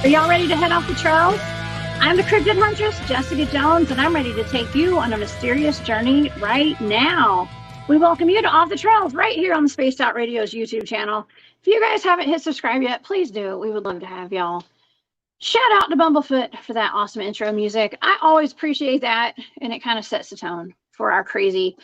Are y'all ready to head off the trails? I'm the Cryptid Huntress, Jessica Jones, and I'm ready to take you on a mysterious journey right now. We welcome you to Off the Trails right here on the Spaced Out Radio's YouTube channel. If you guys haven't hit subscribe yet, please do. We would love to have y'all. Shout out to Bumblefoot for that awesome intro music. I always appreciate that, and it kind of sets the tone for our crazy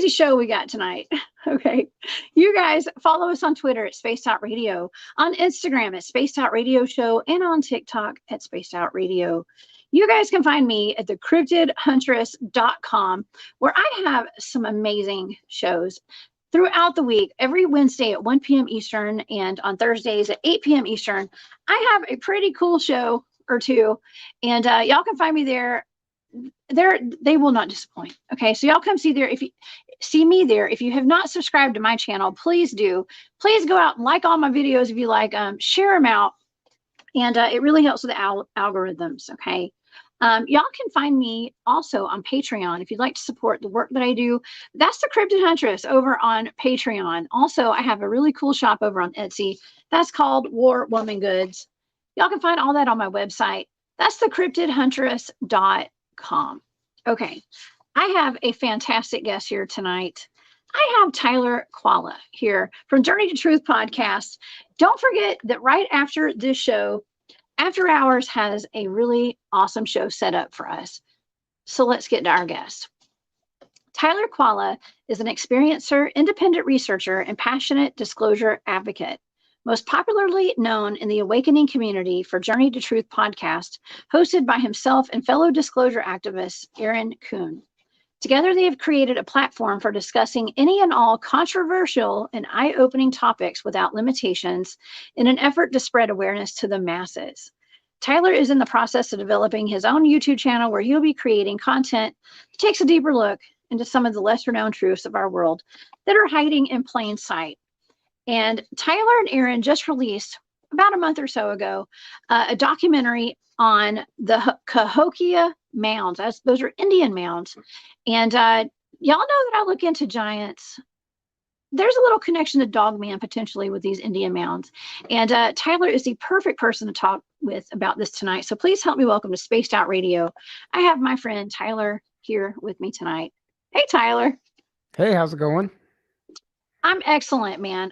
show we got tonight. Okay. You guys follow us on Twitter at Spaced Out Radio, on Instagram at Spaced Out Radio Show, and on TikTok at Spaced Out Radio. You guys can find me at thecryptidhuntress.com, where I have some amazing shows throughout the week. Every Wednesday at 1 p.m. Eastern and on Thursdays at 8 p.m. Eastern, I have a pretty cool show or two, and y'all can find me there. They will not disappoint. Okay, so y'all come see me there. If you have not subscribed to my channel, please do. Please go out and like all my videos if you like. Share them out, and it really helps with the algorithms. Okay. Y'all can find me also on Patreon if you'd like to support the work that I do. That's the Cryptid Huntress over on Patreon. Also, I have a really cool shop over on Etsy. That's called War Woman Goods. Y'all can find all that on my website. That's thecryptidhuntress.com. Okay, I have a fantastic guest here tonight. I have Tyler Kiwala here from Journey to Truth podcast. Don't forget that right after this show, After Hours has a really awesome show set up for us. So let's get to our guest. Tyler Kiwala is an experiencer, independent researcher, and passionate disclosure advocate. Most popularly known in the awakening community for Journey to Truth podcast, hosted by himself and fellow disclosure activist Aaron Kuhn. Together, they have created a platform for discussing any and all controversial and eye-opening topics without limitations in an effort to spread awareness to the masses. Tyler is in the process of developing his own YouTube channel where he'll be creating content that takes a deeper look into some of the lesser-known truths of our world that are hiding in plain sight. And Tyler and Aaron just released, about a month or so ago, a documentary on the Cahokia Mounds. Those are Indian mounds. And y'all know that I look into giants. There's a little connection to Dogman potentially with these Indian mounds. And Tyler is the perfect person to talk with about this tonight. So please help me welcome to Spaced Out Radio. I have my friend Tyler here with me tonight. Hey, Tyler. Hey, how's it going? I'm excellent, man.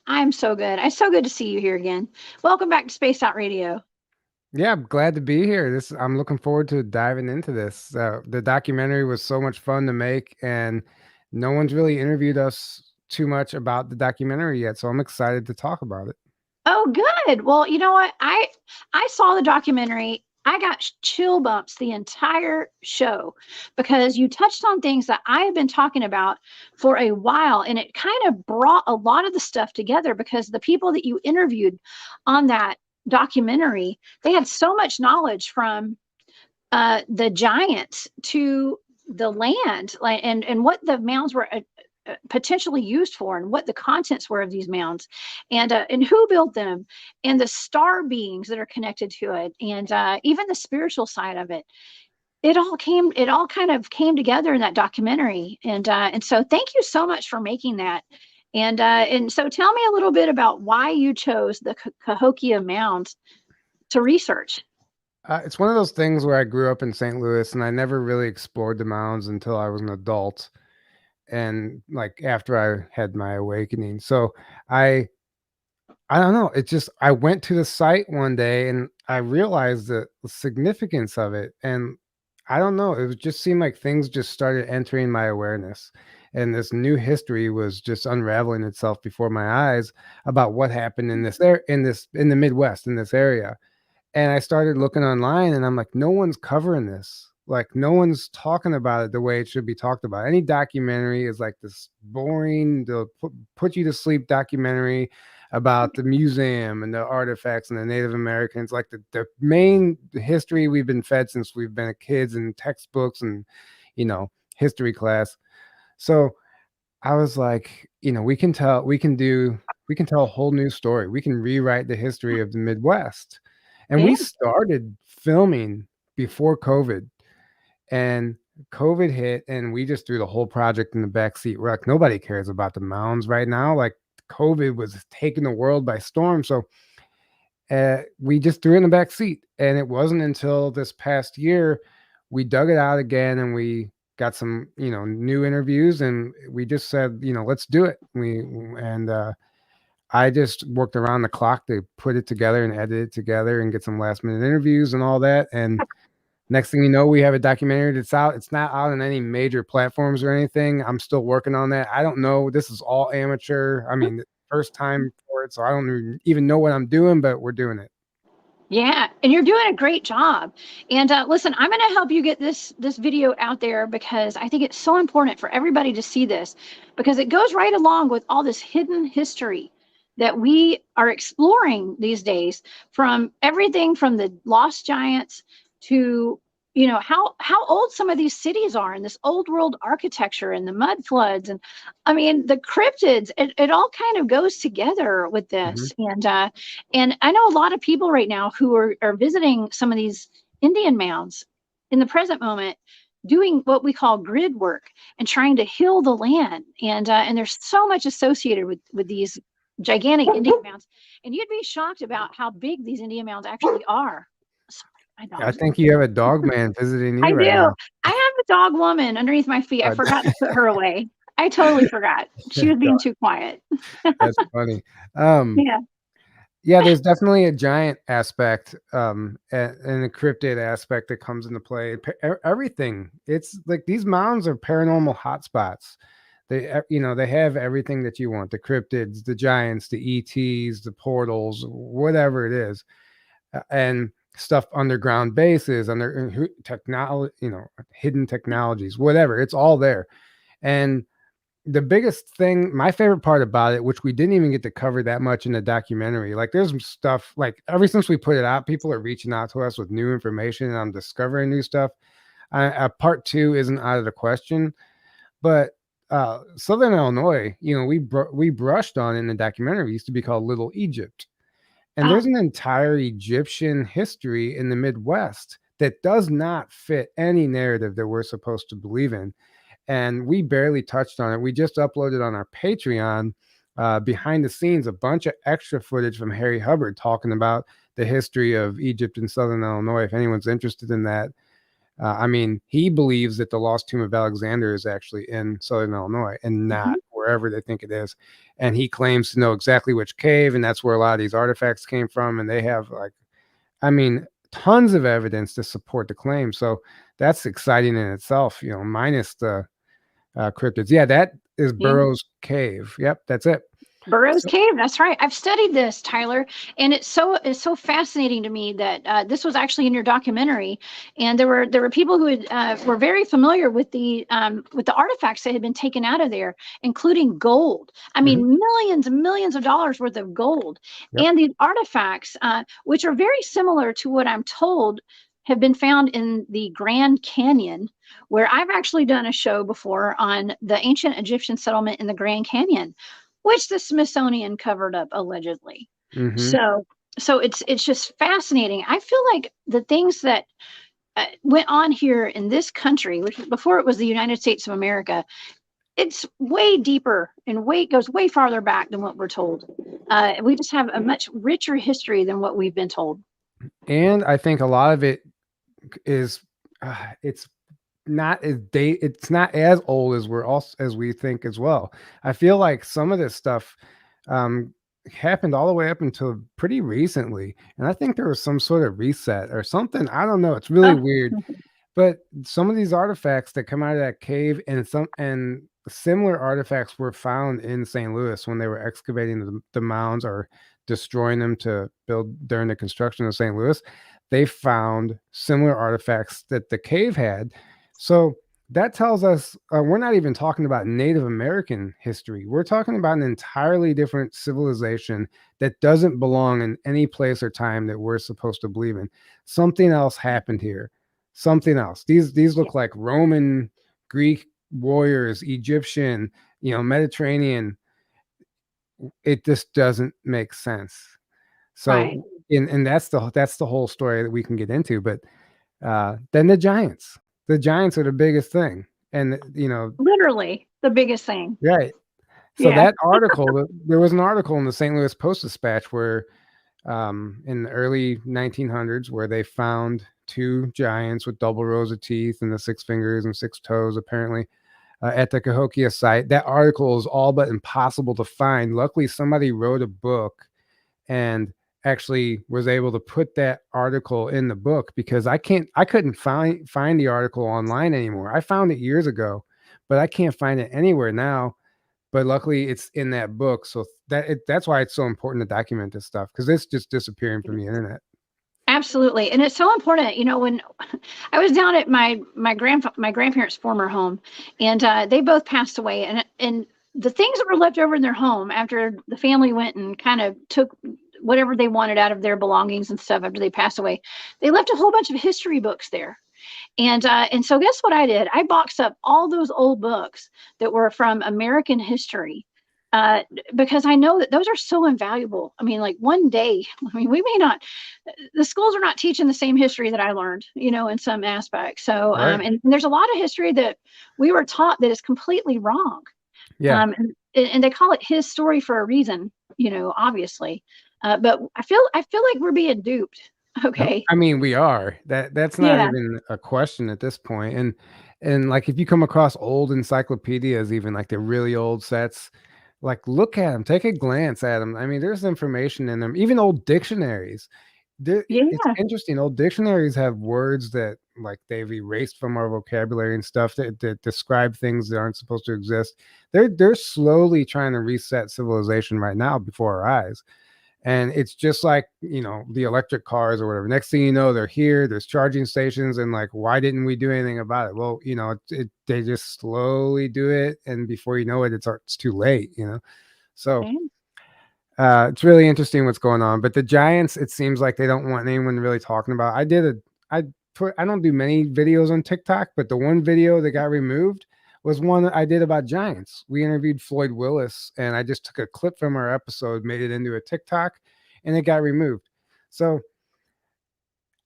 I'm so good. It's so good to see you here again. Welcome back to Spaced Out Radio. Yeah, I'm glad to be here. I'm looking forward to diving into this. The documentary was so much fun to make, and no one's really interviewed us too much about the documentary yet, so I'm excited to talk about it. Oh, good. Well, you know what? I saw the documentary. I got chill bumps the entire show because you touched on things that I have been talking about for a while, and it kind of brought a lot of the stuff together because the people that you interviewed on that documentary, they had so much knowledge from the giants to the land, like and what the mounds were potentially used for, and what the contents were of these mounds, and who built them, and the star beings that are connected to it, and even the spiritual side of it. It all kind of came together in that documentary, and so thank you so much for making that. And so tell me a little bit about why you chose the Cahokia Mounds to research. It's one of those things where I grew up in St. Louis, and I never really explored the mounds until I was an adult, and like after I had my awakening. So I don't know. I went to the site one day and I realized the significance of it, and I don't know. Just seemed like things just started entering my awareness, and this new history was just unraveling itself before my eyes about what happened in the Midwest, in this area. And I started looking online, and I'm like, no one's covering this. Like, no one's talking about it the way it should be talked about. Any documentary is like this boring, put you to sleep documentary about the museum and the artifacts and the Native Americans, like the main history we've been fed since we've been kids in textbooks and, history class. So I was like, we can tell a whole new story. We can rewrite the history of the Midwest. And we started filming before COVID, and COVID hit, and we just threw the whole project in the back seat. We're like, nobody cares about the mounds right now. Like, COVID was taking the world by storm. So we just threw it in the back seat. And it wasn't until this past year we dug it out again and we got some, new interviews, and we just said, let's do it. I just worked around the clock to put it together and edit it together and get some last minute interviews and all that. And next thing you know, we have a documentary that's out. It's not out on any major platforms or anything. I'm still working on that. I don't know. This is all amateur. I mean, first time for it, so I don't even know what I'm doing, but we're doing it. Yeah, and you're doing a great job. And listen, I'm going to help you get this video out there, because I think it's so important for everybody to see this, because it goes right along with all this hidden history that we are exploring these days, from everything from the lost giants to how old some of these cities are, and this old world architecture and the mud floods, and I mean the cryptids. It all kind of goes together with this. And I know a lot of people right now who are visiting some of these Indian mounds in the present moment, doing what we call grid work and trying to heal the land. And there's so much associated with these gigantic Indian mounds, and you'd be shocked about how big these Indian mounds actually are. I think you have a dog man visiting you right now. I have a dog woman underneath my feet. I forgot to put her away. I totally forgot. She was being too quiet. That's funny. Yeah, there's definitely a giant aspect and a cryptid aspect that comes into play. Everything. It's like these mounds are paranormal hotspots. They have everything that you want: the cryptids, the giants, the ETs, the portals, whatever it is, and stuff, underground bases, under technology, hidden technologies, whatever. It's all there. And the biggest thing, my favorite part about it, which we didn't even get to cover that much in the documentary, like there's some stuff, like ever since we put it out, people are reaching out to us with new information, and I'm discovering new stuff. Part 2 isn't out of the question, but Southern Illinois, we brushed on in the documentary, used to be called Little Egypt. And there's an entire Egyptian history in the Midwest that does not fit any narrative that we're supposed to believe in. And we barely touched on it. We just uploaded on our Patreon, behind the scenes, a bunch of extra footage from Harry Hubbard talking about the history of Egypt and Southern Illinois. If anyone's interested in that, I mean, he believes that the lost tomb of Alexander is actually in Southern Illinois and not wherever they think it is. And he claims to know exactly which cave, and that's where a lot of these artifacts came from. And they have tons of evidence to support the claim. So that's exciting in itself, minus the cryptids. Yeah, that is Burroughs Cave. Yep, that's it. Burroughs Cave. That's right. I've studied this, Tyler, and it's so fascinating to me that this was actually in your documentary, and there were people who were very familiar with the artifacts that had been taken out of there, including gold. I mean, millions and millions of dollars worth of gold, and these artifacts, which are very similar to what I'm told have been found in the Grand Canyon, where I've actually done a show before on the ancient Egyptian settlement in the Grand Canyon, which the Smithsonian covered up allegedly. So it's just fascinating. I feel like the things that went on here in this country, which before it was the United States of America, it's way deeper and goes way farther back than what we're told. We just have a much richer history than what we've been told. And I think a lot of it is it's not as old as we think as well. I feel like some of this stuff happened all the way up until pretty recently, and I think there was some sort of reset or something. I don't know. It's really weird. But some of these artifacts that come out of that cave, and similar artifacts were found in St. Louis when they were excavating the mounds or destroying them to build during the construction of St. Louis. They found similar artifacts that the cave had. So that tells us we're not even talking about Native American history. We're talking about an entirely different civilization that doesn't belong in any place or time that we're supposed to believe in. Something else happened here. Something else. These look like Roman, Greek warriors, Egyptian, Mediterranean. It just doesn't make sense. So, and that's the whole story that we can get into. But then the giants are the biggest thing, and literally the biggest thing. Right. So that article, there was an article in the St. Louis Post-Dispatch where in the early 1900s, where they found two giants with double rows of teeth and the 6 fingers and 6 toes, apparently, at the Cahokia site. That article is all but impossible to find. Luckily, somebody wrote a book and actually was able to put that article in the book, because I couldn't find the article online anymore. I found it years ago, but I can't find it anywhere now. But luckily it's in that book. So that's why it's so important to document this stuff, because it's just disappearing from the internet. Absolutely. And it's so important, when I was down at my grandparents' former home, and they both passed away, and the things that were left over in their home after the family went and kind of took whatever they wanted out of their belongings and stuff after they passed away, they left a whole bunch of history books there. And so guess what I did? I boxed up all those old books that were from American history, uh, because I know that those are so invaluable. I mean, like one day, I mean, we may not, the schools are not teaching the same history that I learned, in some aspects. So, Right. and there's a lot of history that we were taught that is completely wrong. Yeah. And they call it his story for a reason, obviously. But I feel like we're being duped. Okay. I mean, we are. That's not Yeah. even a question at this point. And like, if you come across old encyclopedias, even like the really old sets, like, look at them, take a glance at them. I mean, there's information in them. Even old dictionaries. It's Yeah. interesting. Old dictionaries have words that, like, they've erased from our vocabulary and stuff, that describe things that aren't supposed to exist. They're slowly trying to reset civilization right now before our eyes. And it's just like, the electric cars or whatever. Next thing you know, they're here, there's charging stations, and like, why didn't we do anything about it? Well, they just slowly do it, and before you know it, it's too late. So Okay. it's really interesting what's going on. But the giants, it seems like they don't want anyone really talking about. I don't do many videos on TikTok, but the one video that got removed was one I did about giants. We interviewed Floyd Willis, and I just took a clip from our episode, made it into a TikTok, and it got removed. So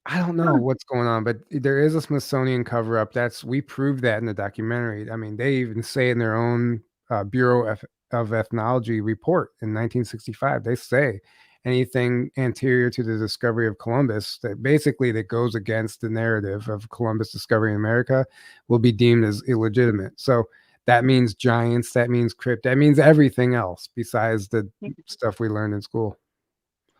I don't know Huh. what's going on, but there is a Smithsonian cover up. We proved that in the documentary. I mean, they even say in their own Bureau of Ethnology report in 1965, they say anything anterior to the discovery of Columbus, that goes against the narrative of Columbus discovering America, will be deemed as illegitimate. So that means giants, that means crypt, that means everything else besides the stuff we learned in school.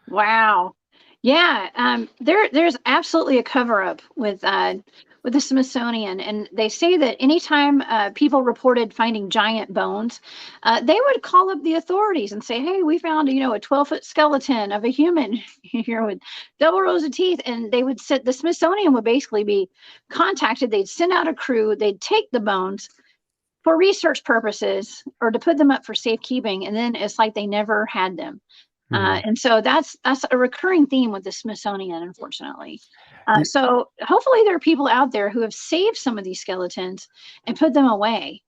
Wow. Yeah, there's absolutely a cover up with the Smithsonian, and they say that anytime people reported finding giant bones, they would call up the authorities and say, "Hey, we found a 12-foot skeleton of a human here with double rows of teeth," and the Smithsonian would basically be contacted. They'd send out a crew. They'd take the bones for research purposes or to put them up for safekeeping, and then it's like they never had them. Mhm. And so that's a recurring theme with the Smithsonian, unfortunately. Y- So hopefully there are people out there who have saved some of these skeletons and put them away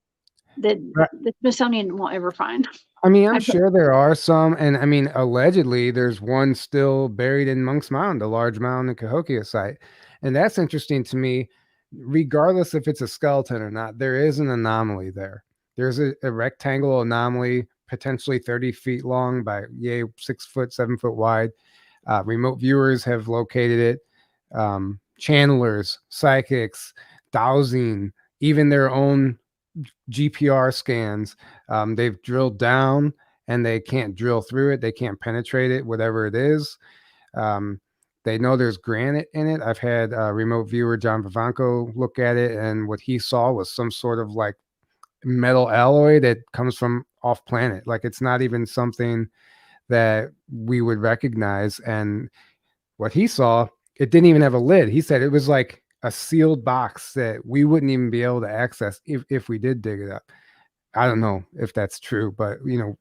that the Smithsonian won't ever find. I mean, I'm I put, sure there are some, and I mean, allegedly, there's one still buried in Monk's Mound, a large mound in Cahokia site, and that's interesting to me. Regardless if it's a skeleton or not, there is an anomaly there. There's a rectangular anomaly, potentially 30 feet long by 6 foot, 7 foot wide. Remote viewers have located it. Channelers, psychics, dowsing, even their own GPR scans. They've drilled down and they can't drill through it. They can't penetrate it, whatever it is. Um, they know there's granite in it. I've had remote viewer John Vivanco look at it, and what he saw was some sort of like metal alloy that comes from off planet. Like, it's not even something that we would recognize. And what he saw, it didn't even have a lid. He said it was like a sealed box that we wouldn't even be able to access if we did dig it up. I don't know if that's true, but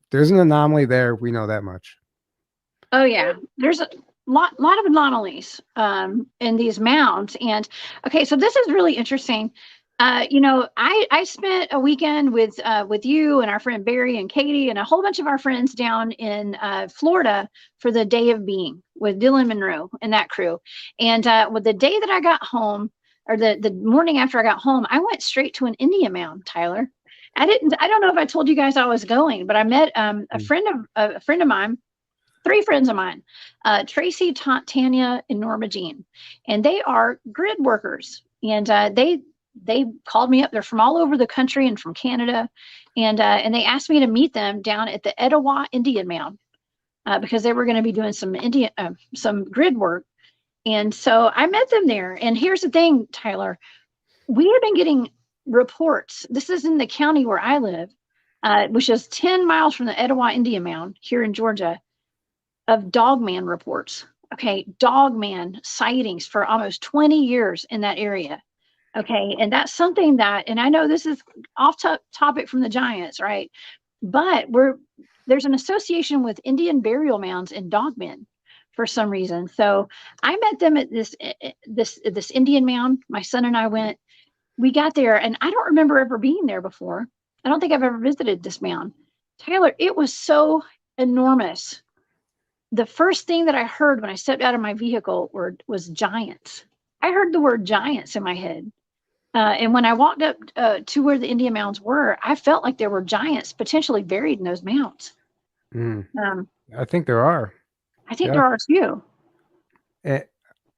there's an anomaly there. We know that much. oh yeah, there's a lot of anomalies in these mounds. And okay, so this is really interesting. I spent a weekend with you and our friend Barry and Katie and a whole bunch of our friends down in Florida for the Day of Being with Dylan Monroe and that crew. And with the day that I got home, or the morning after I got home, I went straight to an Indian mound, Tyler. I don't know if I told you guys I was going, but I met a friend of mine three friends of mine, Tracy, Tanya, and Norma Jean, and they are grid workers. And they called me up. They're from all over the country and from Canada, and they asked me to meet them down at the Etowah Indian Mound because they were going to be doing some grid work. And so I met them there. And here's the thing, Tyler, we have been getting reports. This is in the county where I live, which is 10 miles from the Etowah Indian Mound here in Georgia, of dogman reports. Okay, dogman sightings for almost 20 years in that area. Okay, and that's something that, and I know this is off topic from the Giants, right? But there's an association with Indian burial mounds and dogmen for some reason. So I met them at this Indian mound. My son and I went. We got there, and I don't remember ever being there before. I don't think I've ever visited this mound. Tyler, it was so enormous. The first thing that I heard when I stepped out of my vehicle was giants. I heard the word giants in my head. And when I walked up to where the Indian mounds were, I felt like there were giants potentially buried in those mounds. I think there are. I think there are too.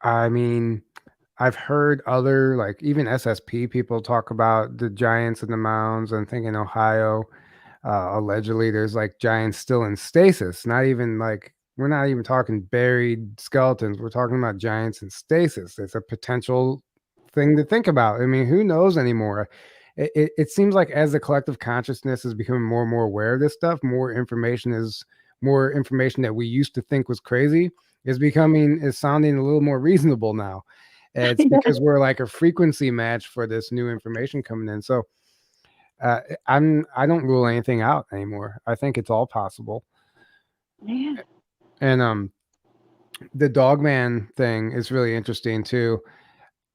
I mean, I've heard other, like even SSP people talk about the giants in the mounds. And think in Ohio, allegedly there's like giants still in stasis. Not even like, we're not even talking buried skeletons. We're talking about giants in stasis. It's a potential thing to think about. I mean, who knows anymore? It seems like as the collective consciousness is becoming more and more aware of this stuff, more information that we used to think was crazy is sounding a little more reasonable now. It's because we're like a frequency match for this new information coming in. So I don't rule anything out anymore. I think it's all possible. Yeah. And the dogman thing is really interesting too.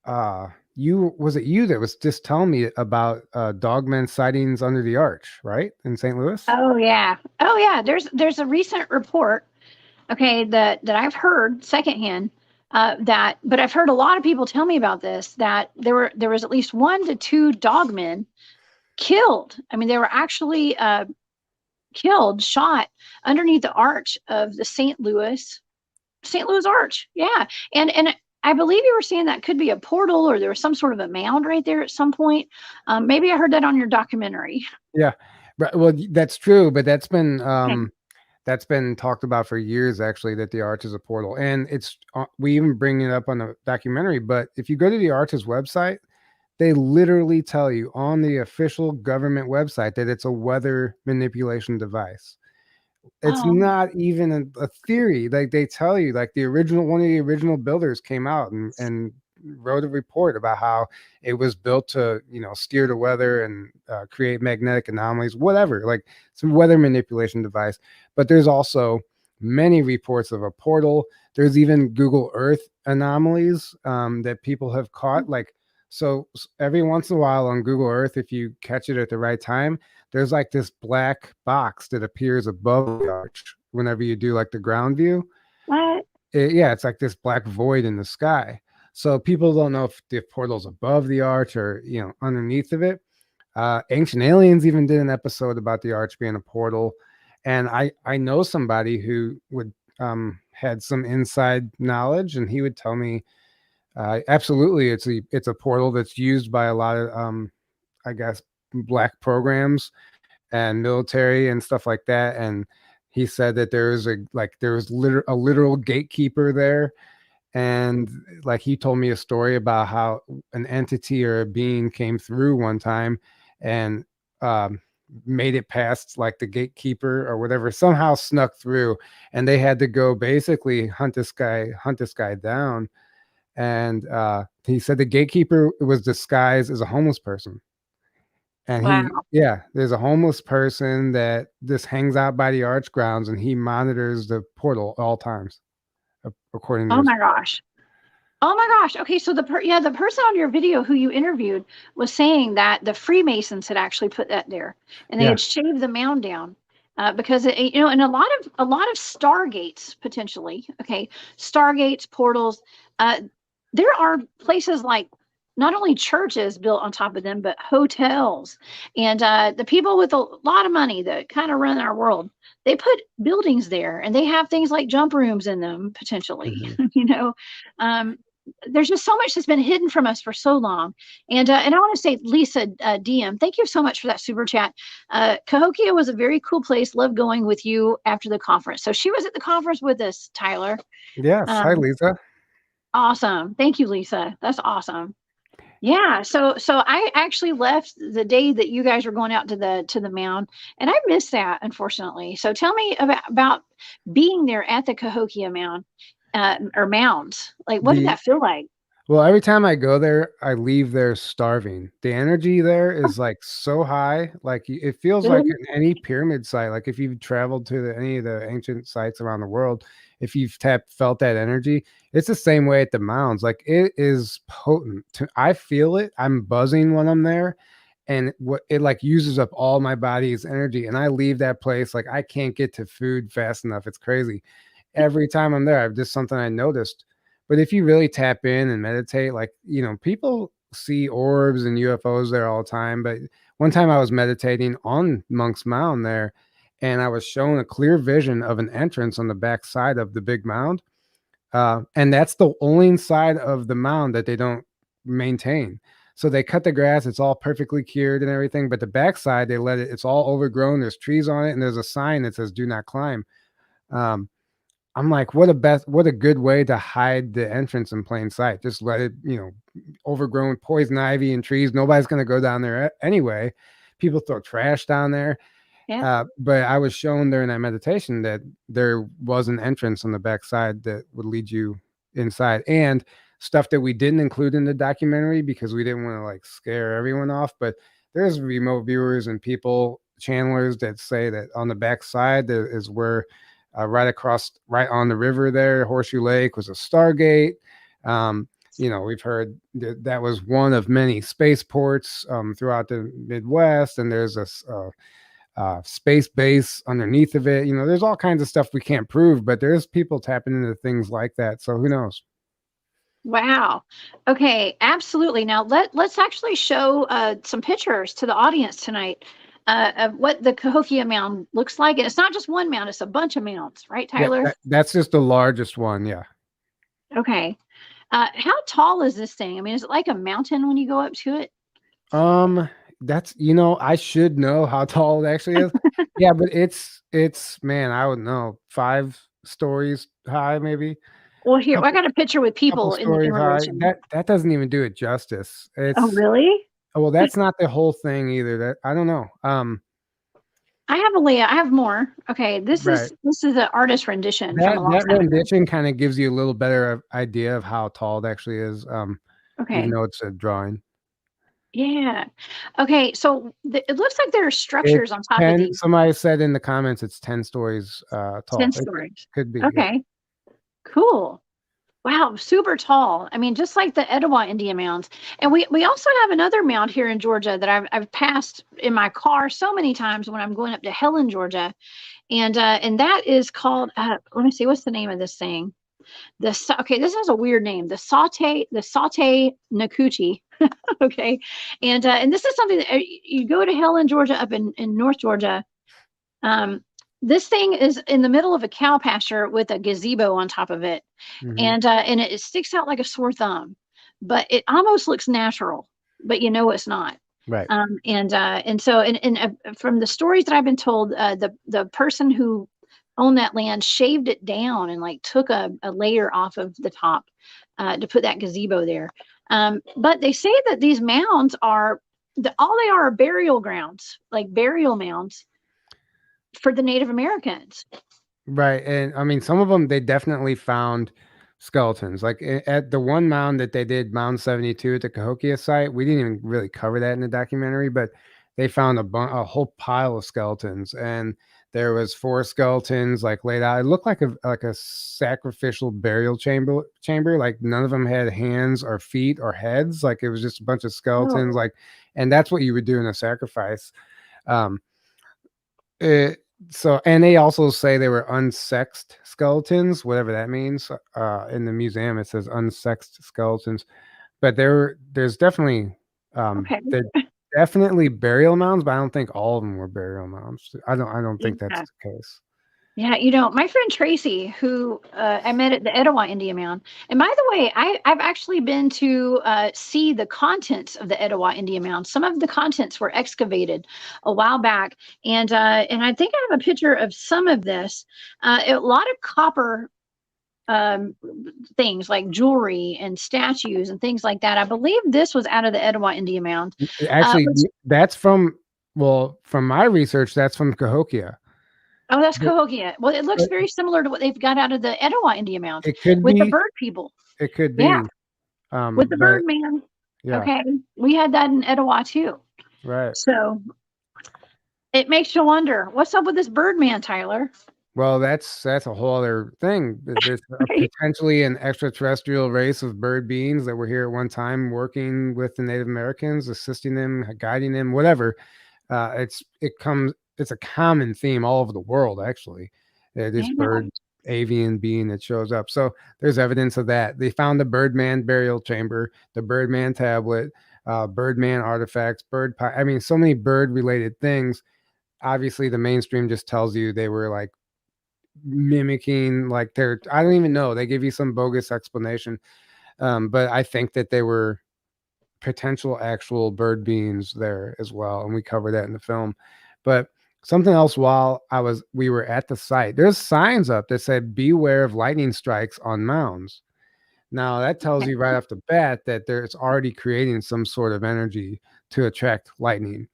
Was it you that was just telling me about dogman sightings under the arch, right, in St. Louis? Oh yeah. There's a recent report, okay, that I've heard secondhand. But I've heard a lot of people tell me about this, that there was at least 1 to 2 dogmen killed. I mean, they were actually shot underneath the arch of the St. Louis Arch. Yeah. And I believe you were saying that could be a portal, or there was some sort of a mound right there at some point. Maybe I heard that on your documentary. Yeah. Well, that's true, but that's been talked about for years, actually, that the arch is a portal. And we even bring it up on the documentary, but if you go to the arch's website, they literally tell you on the official government website that it's a weather manipulation device. It's not even a theory. Like they tell you, like one of the original builders came out and wrote a report about how it was built to, steer the weather and create magnetic anomalies, whatever, like some weather manipulation device. But there's also many reports of a portal. There's even Google Earth anomalies that people have caught. So every once in a while on Google Earth, if you catch it at the right time, there's like this black box that appears above the arch whenever you do like the ground view. What? It's like this black void in the sky. So people don't know if the portal's above the arch or, underneath of it. Ancient Aliens even did an episode about the arch being a portal. And I know somebody who had some inside knowledge, and he would tell me, absolutely, it's a portal that's used by a lot of, I guess, black programs and military and stuff like that. And he said that there was a literal gatekeeper there. And like he told me a story about how an entity or a being came through one time and made it past like the gatekeeper or whatever, somehow snuck through, and they had to go basically hunt this guy down. And he said the gatekeeper was disguised as a homeless person. And there's a homeless person that just hangs out by the arch grounds, and he monitors the portal all times, according to Oh my gosh. Okay, so the person on your video who you interviewed was saying that the Freemasons had actually put that there, and they had shaved the mound down because and a lot of stargates potentially. Okay, stargates, portals. There are places like not only churches built on top of them, but hotels. And the people with a lot of money that kind of run our world, they put buildings there, and they have things like jump rooms in them potentially. Mhm. You know, um, there's just so much that's been hidden from us for so long. And I want to say, Lisa DM, thank you so much for that super chat. Cahokia was a very cool place. Loved going with you after the conference. So she was at the conference with us, Tyler. Yes. Hi, Um, Lisa. awesome. Thank you, Lisa. That's awesome. Yeah, so I actually left the day that you guys were going out to the mound, and I missed that, unfortunately. So tell me about being there at the Cahokia Mound, or mounds. Like, what did The that feel like? Well, every time I go there, I leave there starving. The energy there is like so high, like it feels like Good. in any pyramid site. Like if you've traveled to any of the ancient sites around the world, if you've felt that energy, it's the same way at the mounds. Like it is potent. I feel it. I'm buzzing when I'm there, and what it like uses up all my body's energy. And I leave that place like I can't get to food fast enough. It's crazy. Every time I'm there, I've just something I noticed. But if you really tap in and meditate, like, people see orbs and UFOs there all the time. But one time I was meditating on Monk's Mound there, and I was shown a clear vision of an entrance on the back side of the big mound. And that's the only side of the mound that they don't maintain. So they cut the grass, it's all perfectly cured and everything. But the backside, they let it's all overgrown. There's trees on it, and there's a sign that says "Do not climb." Um, I'm like, what a good way to hide the entrance in plain sight. Just let it, overgrown poison ivy and trees. Nobody's going to go down there anyway. People throw trash down there. Yeah. But I was shown during that meditation that there was an entrance on the backside that would lead you inside, and stuff that we didn't include in the documentary because we didn't want to like scare everyone off. But there's remote viewers and people channelers that say that on the backside there is where right on the river there, Horseshoe Lake was a Stargate. We've heard that was one of many spaceports throughout the Midwest, and there's a space base underneath of it. There's all kinds of stuff we can't prove, but there's people tapping into things like that. So who knows? Wow. Okay, absolutely. Now let's actually show some pictures to the audience tonight of what the Cahokia Mound looks like. And it's not just one mound, it's a bunch of mounds, right, Yeah, Tyler? that's just the largest one. Yeah. Okay. How tall is this thing? I mean, is it like a mountain when you go up to it? That's I should know how tall it actually is. Yeah, but it's man, I would know 5 stories high, maybe Well, here I couple got a picture with couple people in stories high. relation. That doesn't even do it justice. Oh, It's really? well, that's not the whole thing either. That I don't know. I have a layout. I have more. Okay, this Right. is an artist rendition from a long That time ago. rendition kind of gives you a little better idea of how tall it actually is. Even Okay. though it's a drawing. Yeah. Okay, so it looks like there are structures It's on top of 10. these Somebody said in the comments it's 10 stories 10 tall. It stories. could be, yeah. Okay, cool. Wow, super tall. I mean, just like the Etowah Indian mounds. And we also have another mound here in Georgia that I've passed in my car so many times when I'm going up to Helen, Georgia. And that is called let me see, what's the name of this thing? Okay, this has a weird name. The Saute Nakuchi. Okay. And this is something that you go to Helen, Georgia, up in North Georgia. This thing is in the middle of a cow pasture with a gazebo on top of it, Mhm. and it sticks out like a sore thumb, but it almost looks natural, but it's not. Right. And from the stories that I've been told, the person who owned that land shaved it down and like took a layer off of the top to put that gazebo there. But they say that these mounds all they are burial grounds, like burial mounds for the Native Americans. Right. And I mean, some of them, they definitely found skeletons. Like at the one mound that they did, Mound 72 at the Cahokia site, we didn't even really cover that in the documentary, but they found a whole pile of skeletons. And there was 4 skeletons like laid out. It looked like a sacrificial burial chamber. Like none of them had hands or feet or heads. Like it was just a bunch of skeletons. Oh, Like, and that's what you would do in a sacrifice. Um, and they also say they were unsexed skeletons, whatever that means. In the museum, it says unsexed skeletons. but there's definitely Okay. there definitely burial mounds, but I don't think all of them were burial mounds. I don't think that's Yeah. the case. Yeah, my friend Tracy, who I met at the Etowah Indian Mound, and by the way, I've actually been to see the contents of the Etowah Indian Mound. Some of the contents were excavated a while back, and I think I have a picture of some of this. A lot of copper um, things like jewelry and statues and things like that. I believe this was out of the Etowah Indian Mound. Actually, Which, that's from my research, that's from Cahokia. oh, that's But Cahokia. Well, it looks but very similar to what they've got out of the Etowah Indian Mound it could with the be, bird people. it could Yeah, be, with the but Birdman. yeah, Okay, we had that in Etowah too. right. So it makes you wonder, what's up with this Birdman, Tyler? Well, that's a whole other thing. There's Right? potentially an extraterrestrial race of bird beings that were here at one time, working with the Native Americans, assisting them, guiding them, whatever. It's a common theme all over the world, actually. This Yeah. bird avian being that shows up. So there's evidence of that. They found the Birdman burial chamber, the Birdman tablet, Birdman artifacts, I mean, so many bird related things. Obviously, the mainstream just tells you they were like mimicking, like they're, I don't even know. They give you some bogus explanation. But I think that they were potential actual bird beings there as well, and we cover that in the film. But something else, while we were at the site, there's signs up that said beware of lightning strikes on mounds. Now that tells you right off the bat that it's already creating some sort of energy to attract lightning.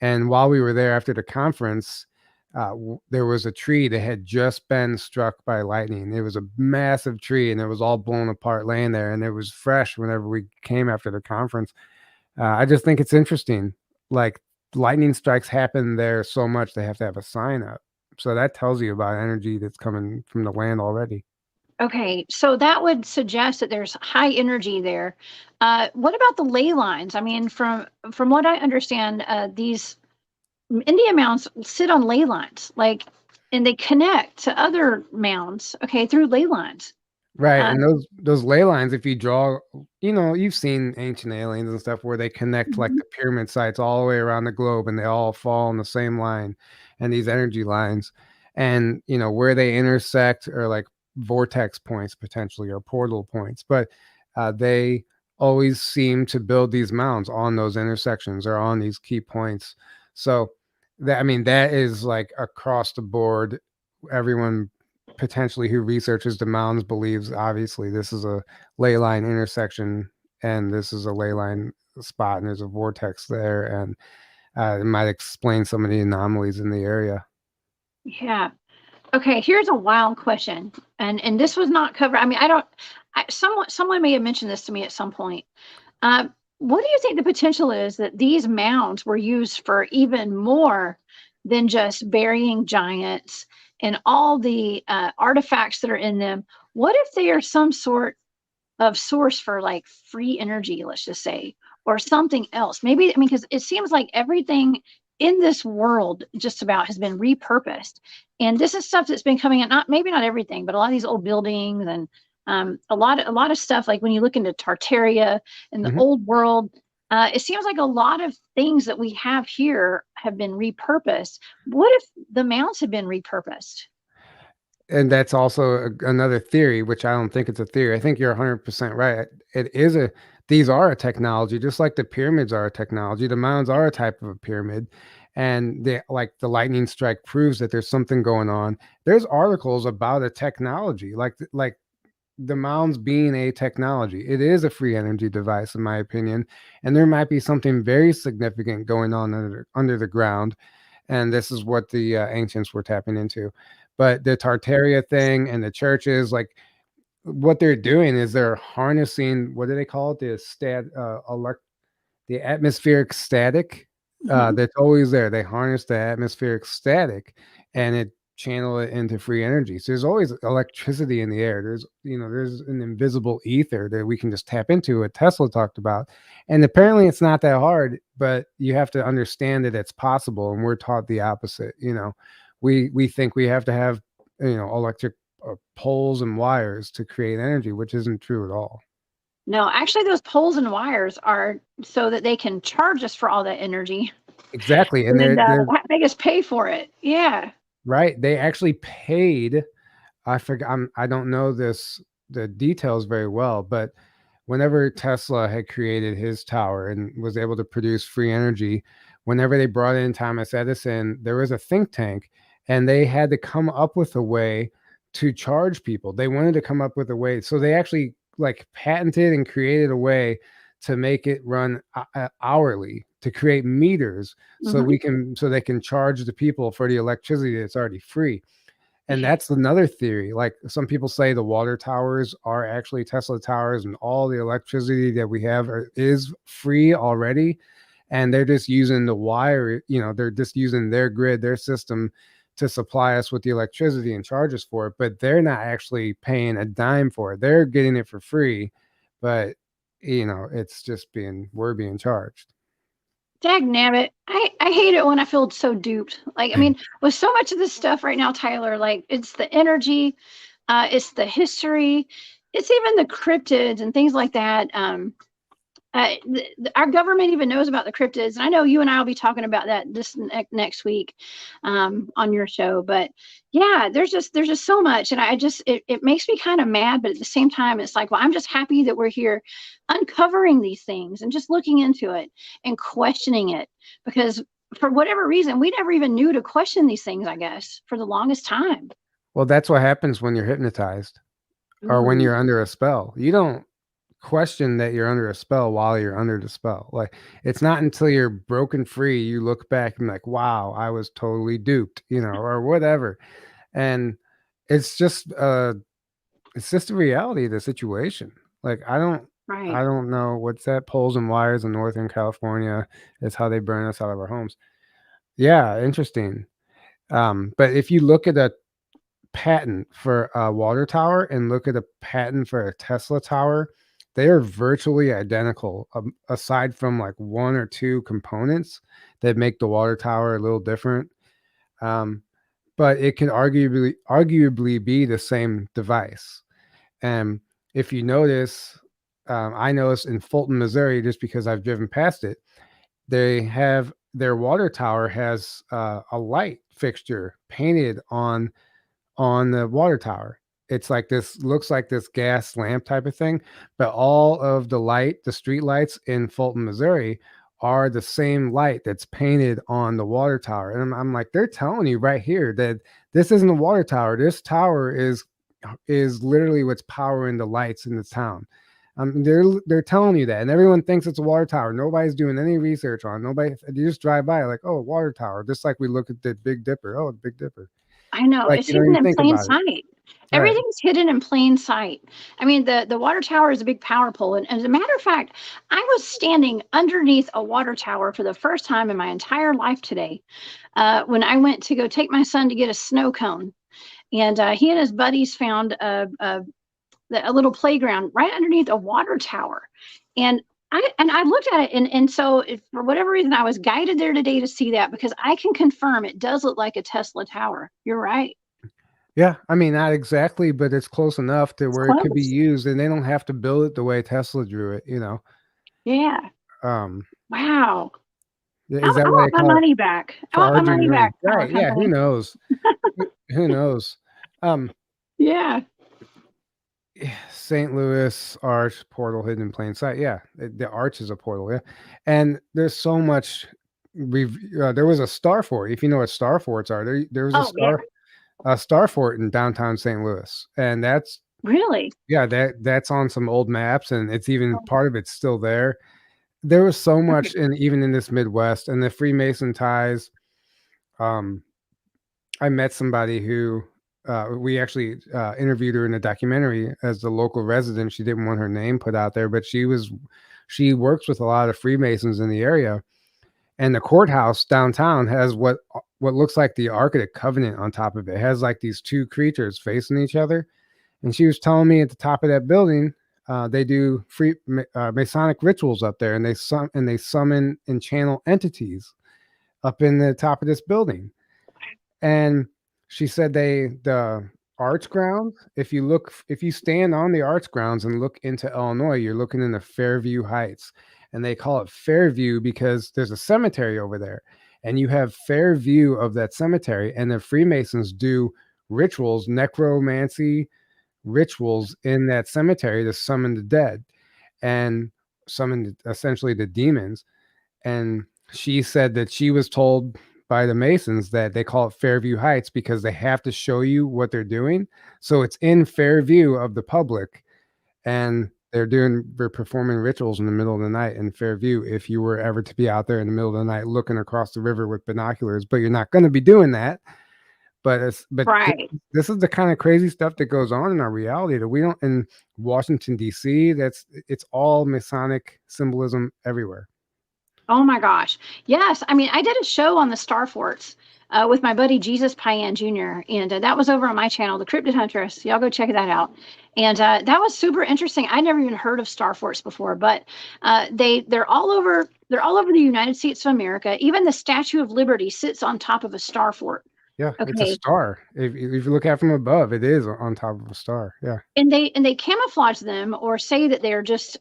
And while we were there after the conference, there was a tree that had just been struck by lightning. It was a massive tree, and it was all blown apart, laying there, and it was fresh whenever we came after the conference. I just think it's interesting. Like, lightning strikes happen there so much, they have to have a sign up. So that tells you about energy that's coming from the land already. Okay, so that would suggest that there's high energy there. What about the ley lines? I mean, from what I understand, these Indian mounds sit on ley lines, like, and they connect to other mounds, okay, through ley lines. Right, Uh, and those ley lines, if you draw, you've seen Ancient Aliens and stuff where they connect like mhm. the pyramid sites all the way around the globe, and they all fall on the same line, and these energy lines, and where they intersect are like vortex points potentially, or portal points, but they always seem to build these mounds on those intersections or on these key points. So that, I mean, that is like across the board. Everyone potentially who researches the mounds believes obviously this is a ley line intersection, and this is a ley line spot, and there's a vortex there, and it might explain some of the anomalies in the area. Yeah. Okay, here's a wild question, and this was not covered. I mean, I don't. Someone may have mentioned this to me at some point. Uh, what do you think the potential is that these mounds were used for even more than just burying giants and all the artifacts that are in them? What if they are some sort of source for like free energy, let's just say, or something else? Maybe, I mean, because it seems like everything in this world just about has been repurposed. And this is stuff that's been coming out, not maybe not everything, but a lot of these old buildings and a lot of stuff, like when you look into Tartaria and the Mhm. old world, it seems like a lot of things that we have here have been repurposed. What if the mounds have been repurposed? And that's also another theory, which I don't think it's a theory. I think you're 100% right. These are a technology, just like the pyramids are a technology. The mounds are a type of a pyramid. And like the lightning strike proves that there's something going on. There's articles about a technology, like the mounds being a technology. It is a free energy device, in my opinion. And there might be something very significant going on under the ground, and this is what the ancients were tapping into. But the Tartaria thing and the churches, like, what they're doing is they're harnessing, what do they call it? The atmospheric static Mhm. that's always there. They harness the atmospheric static, and it channel it into free energy. So there's always electricity in the air. There's an invisible ether that we can just tap into, what Tesla talked about. And apparently it's not that hard, but you have to understand that it's possible. And we're taught the opposite. We think we have to have, electric poles and wires to create energy, which isn't true at all. No, actually, those poles and wires are so that they can charge us for all that energy Exactly. And and they're make us pay for it. Yeah. right. They actually paid. I forgot. I don't know the details very well, but whenever Tesla had created his tower and was able to produce free energy, whenever they brought in Thomas Edison, there was a think tank, and they had to come up with a way to charge people. They wanted to come up with a way, so they actually like patented and created a way to make it run hourly, to create meters so Hmm. they can charge the people for the electricity that's already free. And Yeah. that's another theory. Like some people say the water towers are actually Tesla towers, and all the electricity that we have is free already. And they're just using the wire, they're just using their grid, their system to supply us with the electricity and charge us for it. But they're not actually paying a dime for it. They're getting it for free. But, it's just we're being charged. Dag nabbit. I hate it when I feel so duped. Like, I mean, with so much of this stuff right now, Tyler, like it's the energy, it's the history, it's even the cryptids and things like that. Our government even knows about the cryptids, and I know you and I will be talking about that this next week on your show. But yeah, there's just so much, and it makes me kind of mad, but at the same time, it's like, well, I'm just happy that we're here uncovering these things and just looking into it and questioning it, because for whatever reason, we never even knew to question these things, I guess, for the longest time. Well, that's what happens when you're hypnotized or when Mm, you're under a spell. You don't question that you're under a spell while you're under the spell. Like it's not until you're broken free you look back and like, wow, I was totally duped, or whatever. And it's just the reality of the situation. Like I right. don't know what's that, poles and wires in Northern California is how they burn us out of our homes. Yeah, interesting. But if you look at a patent for a water tower and look at a patent for a Tesla tower, they are virtually identical, aside from like one or two components that make the water tower a little different. Um, but it can arguably be the same device. And if you notice, I noticed in Fulton, Missouri, just because I've driven past it, they have their water tower has a light fixture painted on the water tower. It's like this, looks like this gas lamp type of thing, but all of the street lights in Fulton, Missouri are the same light that's painted on the water tower. And I'm like, they're telling you right here that this isn't a water tower. This tower is literally what's powering the lights in the town. They're telling you that, and everyone thinks it's a water tower. Nobody's doing any research on it. Nobody. You just drive by like, oh, water tower, just like we look at the Big Dipper. Oh, the Big Dipper. I know, Like it's you don't hidden even in think plain about it. sight. Right. Everything's hidden in plain sight. I mean, the water tower is a big power pole. And as a matter of fact, I was standing underneath a water tower for the first time in my entire life today when I went to go take my son to get a snow cone. And he and his buddies found a little playground right underneath a water tower. And I looked at it, and so if, for whatever reason, I was guided there today to see that, because I can confirm it does look like a Tesla tower. You're right. Yeah, I mean, not exactly, but it's close enough to It's where it could be close. used, and they don't have to build it the way Tesla drew it. Yeah. Um, Wow. is I that why they want my call it money back. I want my charging money room? back, power Right? Yeah. Who company. knows? Who knows? Um, Yeah. St. Louis Arch portal hidden in plain sight. Yeah, the arch is a portal. Yeah, and there's so much. There was a star fort. If you know what star forts are, there was Oh, yeah. a star fort in downtown St. Louis, and that's Really? yeah, that's on some old maps, and it's even Oh, part of it's still there. There was so okay. much even in this Midwest and the Freemason ties. Um, I met somebody who we actually interviewed her in a documentary as the local resident. She didn't want her name put out there, but she works with a lot of Freemasons in the area. And the courthouse downtown has what looks like the Ark of the Covenant on top of it. It has like these two creatures facing each other. And she was telling me at the top of that building, they do Masonic rituals up there, and they summon and channel entities up in the top of this building. And she said arch grounds, if you stand on the arch grounds and look into Illinois, you're looking into Fairview Heights. And they call it Fairview because there's a cemetery over there. And you have fair view of that cemetery. And the Freemasons do rituals, necromancy rituals in that cemetery to summon the dead and summon essentially the demons. And she said that she was told by the Masons that they call it Fairview Heights because they have to show you what they're doing. So it's in fair view of the public, and they're performing rituals in the middle of the night in fair view. If you were ever to be out there in the middle of the night looking across the river with binoculars, but you're not going to be doing that. But Right. this is the kind of crazy stuff that goes on in our reality that we don't in Washington D.C. It's all Masonic symbolism everywhere. Oh my gosh. Yes. I mean, I did a show on the Star Forts with my buddy Jesus Payan Jr. And that was over on my channel, The Cryptid Huntress. Y'all go check that out. And that was super interesting. I never even heard of Star Forts before, but they're all over. They're all over the United States of America. Even the Statue of Liberty sits on top of a Star Fort. Yeah, it's a Okay. star. If you look at it from above, it is on top of a star. Yeah. And they camouflage them or say that they're just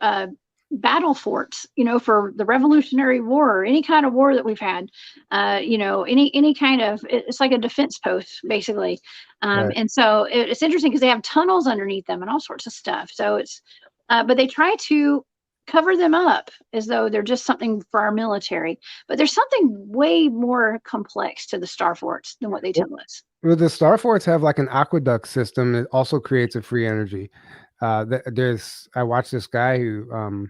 battle forts, for the Revolutionary War or any kind of war that we've had. Any kind of, it's like a defense post basically. Right. And so it's interesting because they have tunnels underneath them and all sorts of stuff. So it's but they try to cover them up as though they're just something for our military, but there's something way more complex to the Star Forts than what they tell us. Well, the star forts have like an aqueduct system that also creates a free energy. I watched this guy who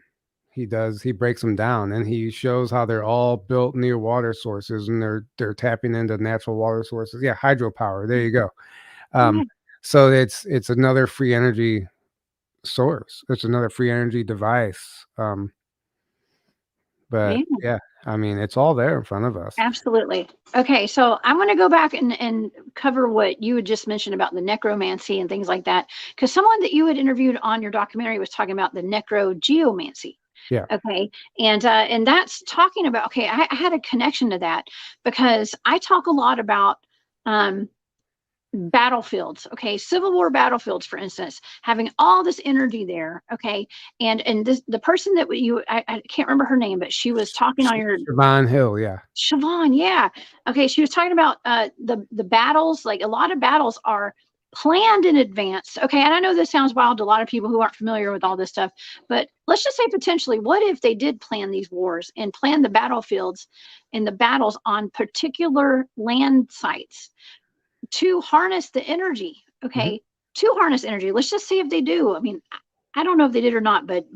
he breaks them down and he shows how they're all built near water sources and they're tapping into natural water sources. Yeah, hydropower. There you go. Yeah. So it's another free energy source. It's another free energy device. But yeah, I mean, it's all there in front of us. Absolutely. Okay, so I'm going to go back and cover what you had just mentioned about the necromancy and things like that, because someone that you had interviewed on your documentary was talking about the necrogeomancy. Yeah. Okay, and that's talking about. Okay, I had a connection to that because I talk a lot about battlefields. Okay, Civil War battlefields, for instance, having all this energy there. Okay, and the person that I can't remember her name, but she was talking on your Siobhan Hill. Yeah. Siobhan, yeah. Okay, she was talking about the battles. Like a lot of battles are planned in advance. Okay, and I know this sounds wild to a lot of people who aren't familiar with all this stuff, but let's just say potentially, what if they did plan these wars and plan the battlefields and the battles on particular land sites to harness the energy? Okay, to harness energy. Let's just say if they do. I mean, I don't know if they did or not, but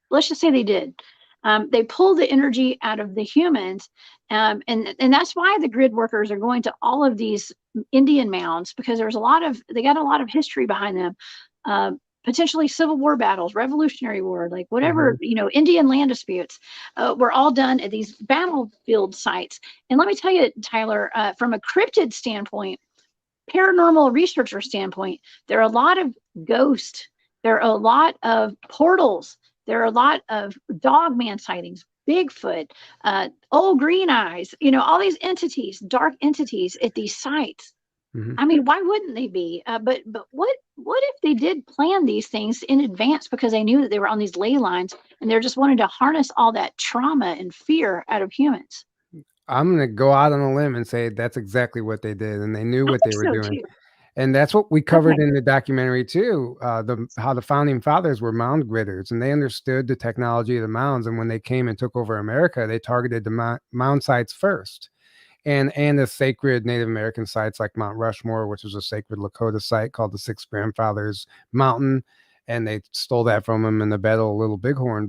let's just say they did. They pull the energy out of the humans, and that's why the grid workers are going to all of these Indian mounds, because they got a lot of history behind them. Potentially Civil War battles, Revolutionary War, like whatever, Indian land disputes were all done at these battlefield sites. And let me tell you, Tyler, from a cryptid standpoint, paranormal researcher standpoint, there are a lot of ghosts, there are a lot of portals, there are a lot of dogman sightings, Bigfoot, old green eyes, all these entities, dark entities at these sites. I mean, why wouldn't they be? But what if they did plan these things in advance because they knew that they were on these ley lines and they're just wanting to harness all that trauma and fear out of humans? I'm going to go out on a limb and say that's exactly what they did, and they knew what they were doing. Too. And that's what we covered in the documentary too. How the founding fathers were mound gritters, and they understood the technology of the mounds. And when they came and took over America, they targeted the mound sites first, and the sacred Native American sites like Mount Rushmore, which was a sacred Lakota site called the Six Grandfathers Mountain, and they stole that from them in the Battle of Little Bighorn,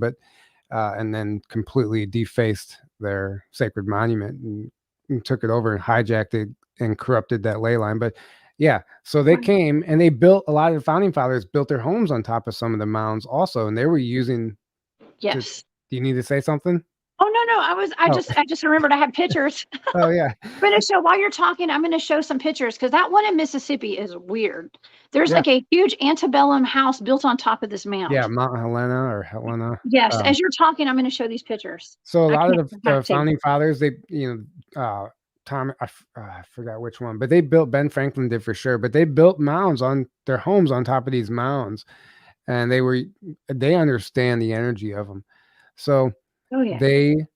and then completely defaced their sacred monument and took it over and hijacked it and corrupted that ley line. But yeah, so they came and they built, a lot of the founding fathers built their homes on top of some of the mounds also, and they were using. Yes. Do you need to say something? Oh no, I just remembered I had pictures. Oh yeah. I'm gonna show, while you're talking, I'm gonna show some pictures because that one in Mississippi is weird. There's like a huge antebellum house built on top of this mound. Yeah, Mount Helena. Yes, as you're talking, I'm gonna show these pictures. So a lot of the founding fathers, they I forgot which one, but they built, Ben Franklin did for sure, but they built mounds on their homes on top of these mounds, and they understand the energy of them. So Oh yeah. they,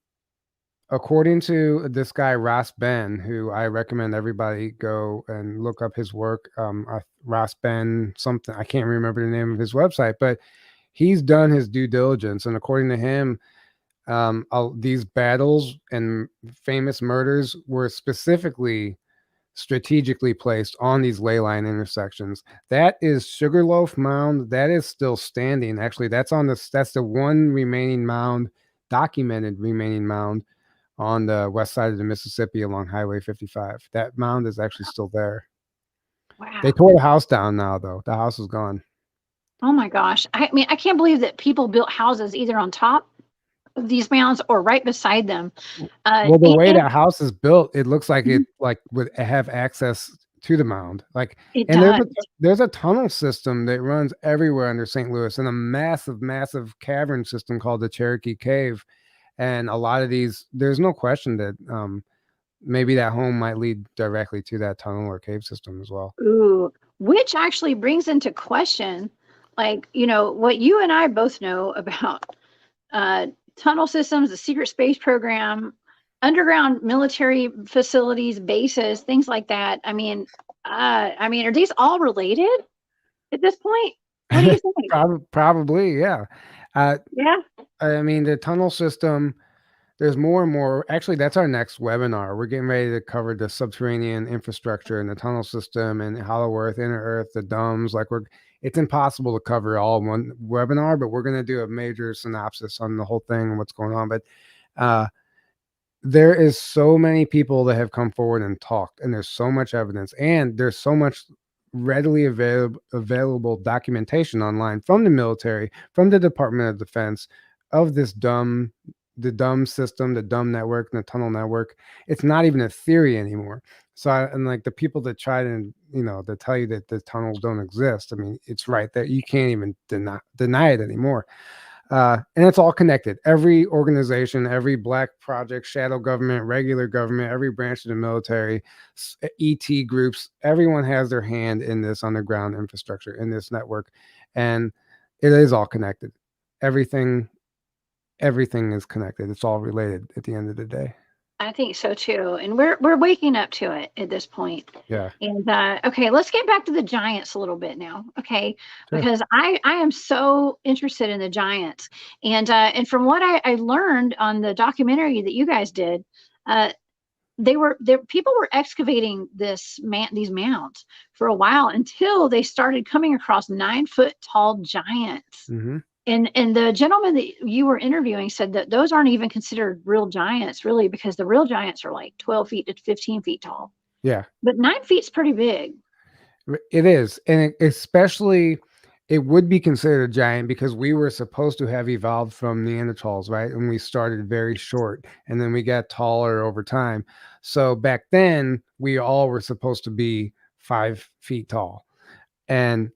according to this guy Ross Ben, who I recommend everybody go and look up his work, Ross Ben something, I can't remember the name of his website, but he's done his due diligence, and according to him, these battles and famous murders were specifically strategically placed on these ley line intersections. That is Sugarloaf Mound. That is still standing. Actually, that's the one remaining mound, documented remaining mound on the west side of the Mississippi along Highway 55. That mound is actually still there. Wow. They tore the house down now, though. The house is gone. Oh my gosh. I mean, I can't believe that people built houses either on top of these mounds or right beside them. Well, the way And that house is built, it looks like it would have access to the mound. it And does. there's a tunnel system that runs everywhere under St. Louis, and a massive, massive cavern system called the Cherokee Cave. And a lot of these, there's no question that maybe that home might lead directly to that tunnel or cave system as well. Ooh, which actually brings into question, like, what you and I both know about tunnel systems, the secret space program, underground military facilities, bases, things like that. Are these all related at this point? What do you think? Probably, yeah. Yeah. I mean, the tunnel system, there's more and more. Actually, that's our next webinar. We're getting ready to cover the subterranean infrastructure and the tunnel system and Hollow Earth, Inner Earth, the domes. It's impossible to cover all in one webinar, but we're going to do a major synopsis on the whole thing and what's going on. But there is so many people that have come forward and talked, and there's so much evidence, and there's so much readily available documentation online from the military, from the Department of Defense, of the dumb system, the dumb network, and the tunnel network. It's not even a theory anymore. So, and like the people that try to, that tell you that the tunnels don't exist, I mean, it's right there. You can't even deny it anymore. And it's all connected. Every organization, every black project, shadow government, regular government, every branch of the military, ET groups, everyone has their hand in this underground infrastructure, in this network. And it is all connected. Everything is connected. It's all related at the end of the day. I think so too. And we're waking up to it at this point. Yeah. And okay, let's get back to the giants a little bit now. Okay. Sure. Because I am so interested in the giants. And from what I learned on the documentary that you guys did, people were excavating these mounds for a while until they started coming across 9-foot tall giants. Mm-hmm. And the gentleman that you were interviewing said that those aren't even considered real giants, really, because the real giants are like 12 feet to 15 feet tall. Yeah. But 9 feet's pretty big. It is. And especially, it would be considered a giant because we were supposed to have evolved from Neanderthals, right? And we started very short, and then we got taller over time. So back then, we all were supposed to be 5 feet tall. And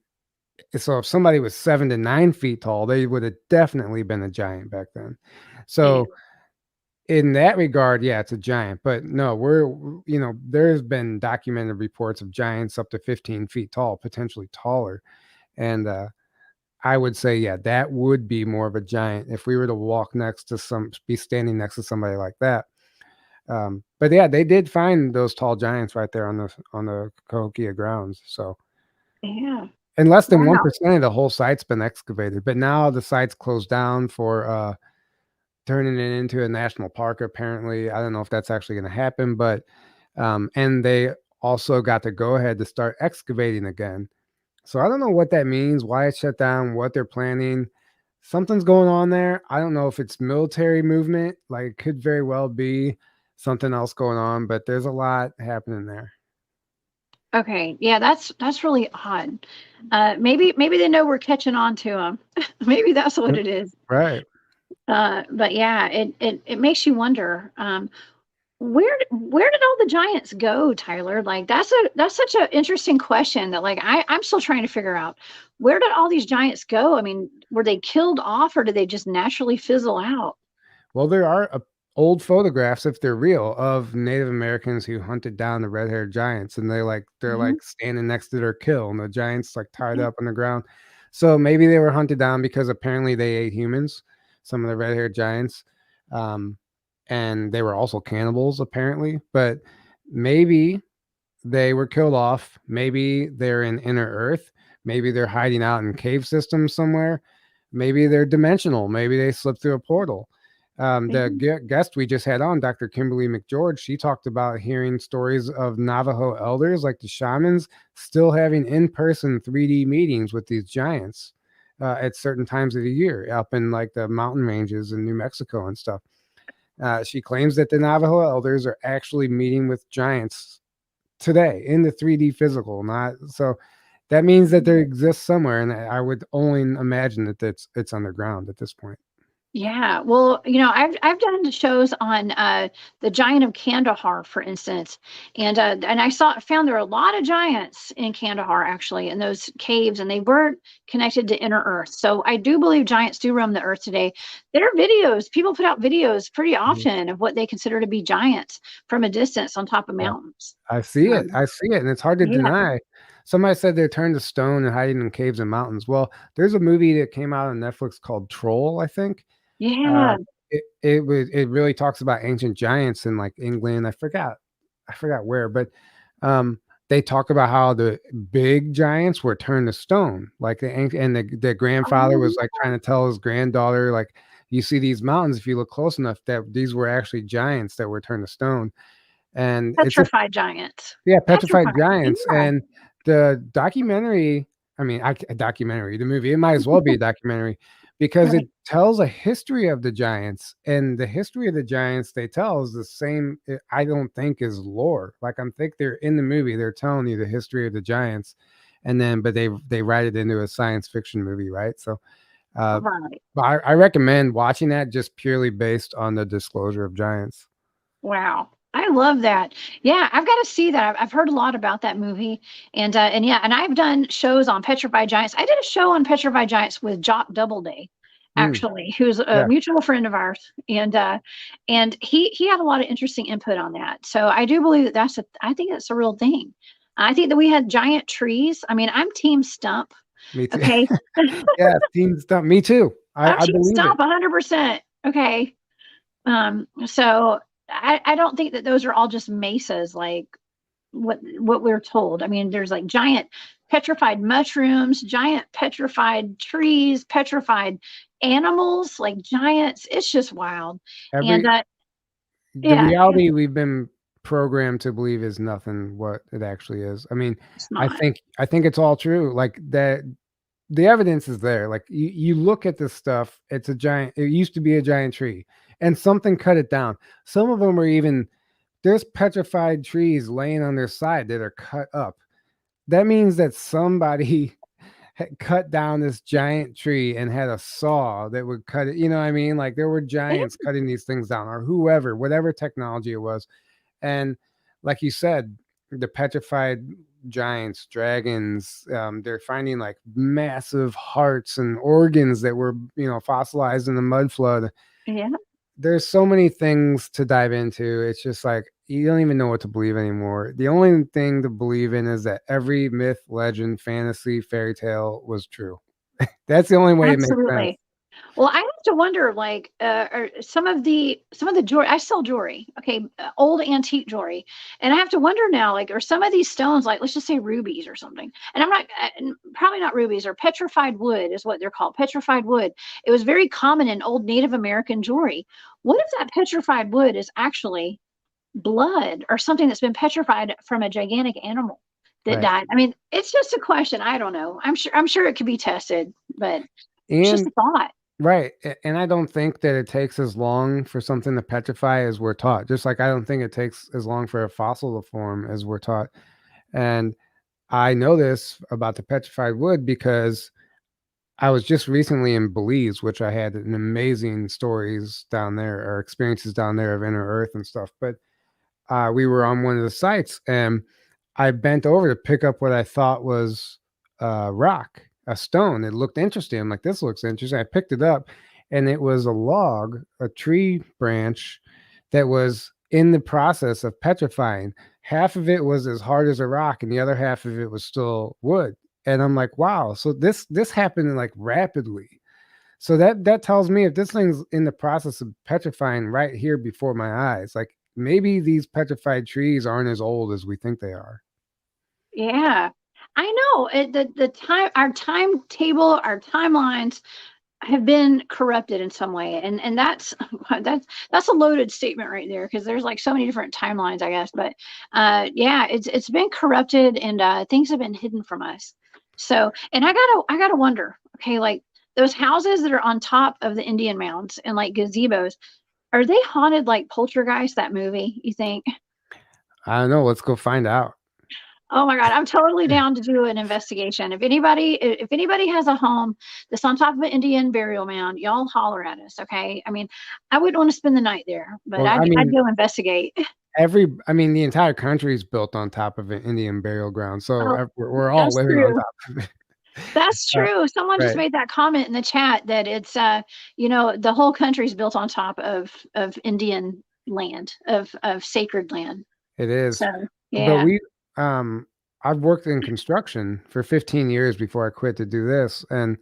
so if somebody was 7 to 9 feet tall, they would have definitely been a giant back then. So in that regard, yeah, it's a giant. But no, there's been documented reports of giants up to 15 feet tall, potentially taller. And I would say, yeah, that would be more of a giant if we were to be standing next to somebody like that. But yeah, they did find those tall giants right there on the Cahokia grounds. So Yeah. And less than 1% of the whole site's been excavated. But now the site's closed down for turning it into a national park, apparently. I don't know if that's actually going to happen, but and they also got the go-ahead to start excavating again. So I don't know what that means, why it's shut down, what they're planning. Something's going on there. I don't know if it's military movement. Like, it could very well be something else going on, but there's a lot happening there. Okay, yeah, that's really odd. Maybe they know we're catching on to them. Maybe that's what it is. Right. But yeah, it makes you wonder. Where did all the giants go, Tyler? Like that's such an interesting question that like I'm still trying to figure out. Where did all these giants go? I mean, were they killed off or did they just naturally fizzle out? Well, there are old photographs, if they're real, of Native Americans who hunted down the red-haired giants, and they're Mhm. like standing next to their kill, and the giants like tied up on the ground. So maybe they were hunted down because apparently they ate humans, some of the red-haired giants, um, and they were also cannibals apparently. But maybe they were killed off. Maybe they're in inner Earth. Maybe they're hiding out in cave systems somewhere. Maybe they're dimensional. Maybe they slipped through a portal. The Maybe. guest we just had on, Dr. Kimberly McGeorge, she talked about hearing stories of Navajo elders, like the shamans, still having in-person 3D meetings with these giants at certain times of the year, up in like the mountain ranges in New Mexico and stuff. She claims that the Navajo elders are actually meeting with giants today in the 3D physical, not so. That means that there exists somewhere, and I would only imagine that it's underground at this point. Yeah, well, I've done shows on the giant of Kandahar, for instance, and I found there are a lot of giants in Kandahar actually in those caves, and they were connected to inner Earth. So I do believe giants do roam the Earth today. There are videos, people put out videos pretty Mhm. often of what they consider to be giants from a distance on top of Yeah, mountains. I see it. Um, I see it, and it's hard to yeah, deny. Somebody said they're turned to stone and hiding in caves and mountains. Well, there's a movie that came out on Netflix called Troll, I think. Uh, yeah. it really talks about ancient giants in like England. I forgot where, but um, they talk about how the big giants were turned to stone. Like and the grandfather was like Oh, trying to tell his granddaughter, like, you see these mountains, if you look close enough, that these were actually giants that were turned to stone. And it's a petrified giants. yeah, Petrified Petrified. Giants. Yeah. And the documentary, I mean, a documentary, the movie, it might as well be a documentary because it Right. tells a history of the Giants. And the history of the Giants they tell is the same, I don't think, is lore. Like, I think they're in the movie, they're telling you the history of the Giants. And then, but they write it into a science fiction movie, right? So, uh, Right. but I recommend watching that just purely based on the disclosure of giants. Wow. I love that. Yeah, I've got to see that. I've heard a lot about that movie. And yeah, and I've done shows on petrified giants. I did a show on petrified giants with Jock Doubleday, Mm, actually, who's a yeah, mutual friend of ours. And he had a lot of interesting input on that. So I do believe that I think that's a real thing. I think that we had giant trees. I mean, I'm team stump. me too. Okay. Yeah, Team Stump. Me too. I'm I team believe it. stump 100%. Okay. So I don't think that those are all just mesas like what we're told. I mean, there's like giant petrified mushrooms, giant petrified trees, petrified animals, like giants. It's just wild. And Every the yeah, reality we've been programmed to believe is nothing what it actually is. I mean, it's not. I think it's all true. Like that the evidence is there. Like you look at this stuff, it's a giant, it used to be a giant tree and something cut it down. Some of them are even there's petrified trees laying on their side that are cut up. That means that somebody had cut down this giant tree and had a saw that would cut it. You know what I mean? Like there were Yeah, giants cutting these things down, or whoever, whatever technology it was. And like you said, the petrified giants, dragons, they're finding like massive hearts and organs that were, fossilized in the mud flood. yeah, There's so many things to dive into. It's just like you don't even know what to believe anymore. The only thing to believe in is that every myth, legend, fantasy, fairy tale was true. That's the only way it makes sense. absolutely. Well, I have to wonder, like, are some of the jewelry I sell jewelry, okay, old antique jewelry, and I have to wonder now, like, are some of these stones, like, let's just say rubies or something, and I'm not probably not rubies or petrified wood is what they're called, petrified wood. It was very common in old Native American jewelry. What if that petrified wood is actually blood or something that's been petrified from a gigantic animal that Right. died? I mean, it's just a question. I don't know. I'm sure it could be tested, but it's just And a thought. right. And I don't think that it takes as long for something to petrify as we're taught. Just like I don't think it takes as long for a fossil to form as we're taught. And I know this about the petrified wood because I was just recently in Belize, which I had an amazing stories down there or experiences down there of inner earth and stuff. But we were on one of the sites and I bent over to pick up what I thought was a rock, a stone. It looked interesting. I'm like, this looks interesting. I picked it up and it was a log, a tree branch, that was in the process of petrifying. Half of it was as hard as a rock, and the other half of it was still wood. And I'm like, wow. So this happened like rapidly. So that tells me if this thing's in the process of petrifying right here before my eyes, like maybe these petrified trees aren't as old as we think they are. Yeah, I know. The time, our timetable, our timelines have been corrupted in some way, and that's that's a loaded statement right there, because there's like so many different timelines, I guess. But yeah, it's been corrupted, and things have been hidden from us. So, and I gotta wonder, okay, like those houses that are on top of the Indian mounds and like gazebos, are they haunted like Poltergeist, that movie, you think? I don't know. Let's go find out. Oh my God, I'm totally down to do an investigation. If anybody has a home that's on top of an Indian burial mound, y'all holler at us, okay? I mean, I wouldn't want to spend the night there, but Well, I'd go investigate. the entire country is built on top of an Indian burial ground, so Oh, we're all that's living on true. top of it. That's Uh, true. Someone just right. made that comment in the chat that it's the whole country's built on top of Indian land, of sacred land. It is. So, But yeah. um, I've worked in construction for 15 years before I quit to do this. And